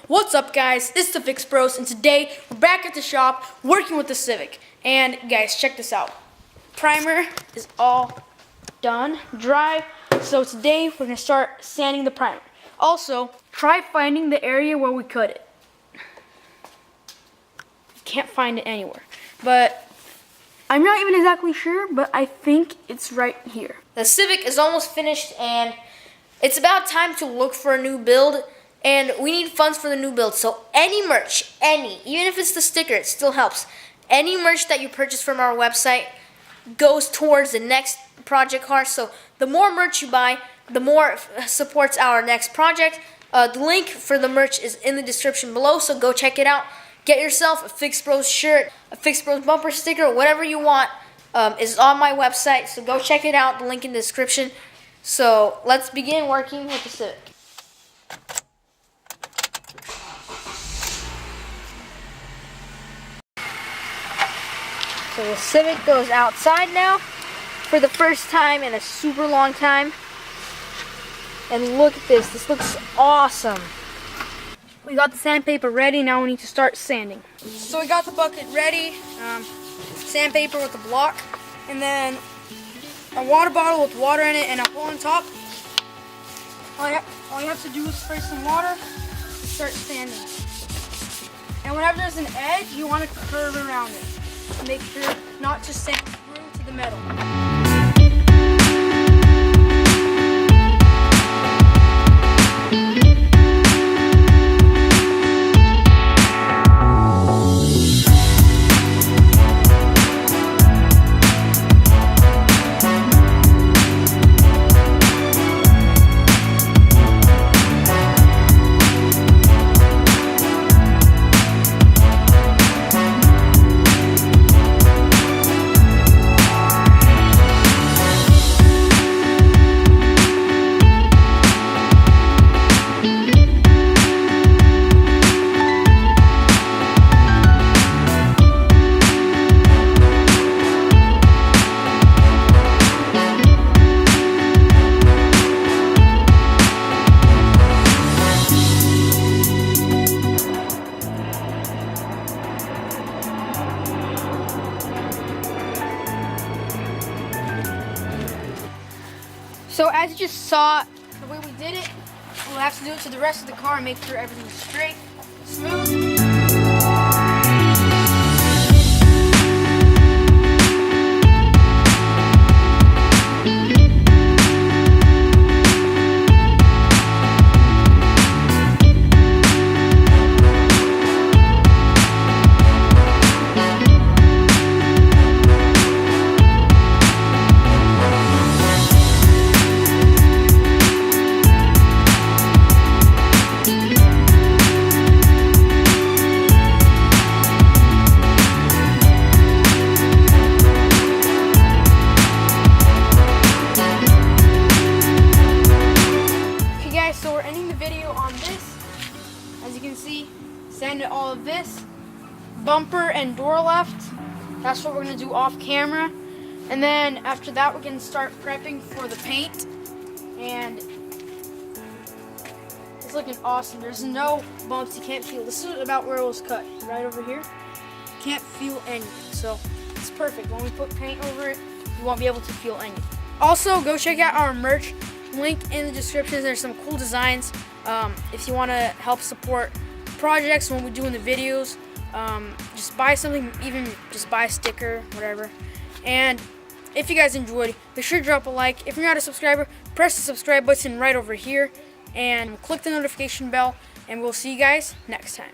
What's up, guys? It's the FixBroz, and today we're back at the shop working with the Civic. And guys, check this out. Primer is all done, dry. So today we're gonna start sanding the primer. Also, try finding the area where we cut it. Can't find it anywhere, but I'm not even exactly sure, but I think it's right here. The Civic is almost finished, and it's about time to look for a new build. And we need funds for the new build, so any merch, even if it's the sticker, it still helps. Any merch that you purchase from our website goes towards the next project car. So the more merch you buy, the more supports our next project. The link for the merch is in the description below, so go check it out. Get yourself a FixBroz shirt, a FixBroz bumper sticker, whatever you want is on my website, so go check it out, the link in the description. So let's begin working with the Civic. So the Civic goes outside now for the first time in a super long time. And look at this. This looks awesome. We got the sandpaper ready. Now we need to start sanding. So we got the bucket ready. Sandpaper with a block. And then a water bottle with water in it and a hole on top. All you have to do is spray some water and start sanding. And whenever there's an edge, you want to curve around it. Make sure not to sand through to the metal. So as you just saw, the way we did it, we'll have to do it to the rest of the car and make sure everything's straight, smooth. So we're ending the video on this. As you can see, sanded all of this. Bumper and door left. That's what we're going to do off camera. And then after that, we're going to start prepping for the paint. And it's looking awesome. There's no bumps. You can't feel. This is about where it was cut. Right over here. Can't feel anything. So it's perfect. When we put paint over it, you won't be able to feel anything. Also, go check out our merch. Link in the description. There's some cool designs if you want to help support projects when we're doing the videos. Just buy something, even just buy a sticker, whatever. And if you guys enjoyed, be sure to drop a like. If you're not a subscriber, press the subscribe button right over here and click the notification bell, and we'll see you guys next time.